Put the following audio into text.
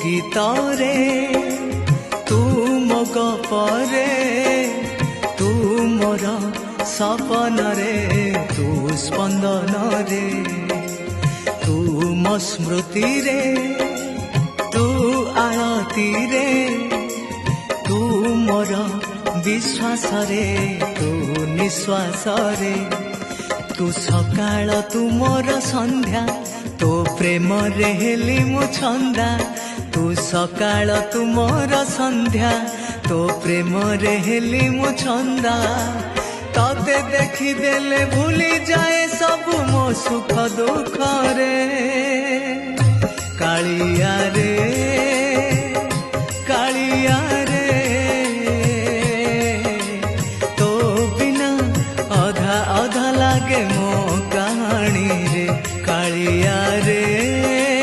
ଗୀତରେ ତୁ ମୋ ଗପରେ ତୁ ମୋର ସପନରେ ତୁ ସ୍ପନ୍ଦନରେ ତୁ ମୋ ସ୍ମୃତିରେ ତୁ ଆଳତିରେ ତୁ ମୋର ବିଶ୍ୱାସରେ ତୁ ନିଶ୍ୱାସରେ ତୁ ସକାଳ ତୁ ମୋର ସନ୍ଧ୍ୟା ତୋ ପ୍ରେମରେ ହେଲି ମୁଁ ଛନ୍ଦା ତୁ ସକାଳ ତୁ ମୋର ସନ୍ଧ୍ୟା ତୋ ପ୍ରେମରେ ହେଲି ମୁଁ ଛନ୍ଦା ତତେ ଦେଖିଦେଲେ ଭୁଲି ଯାଏ ସବୁ ମୋ ସୁଖ ଦୁଃଖରେ କାଳିଆ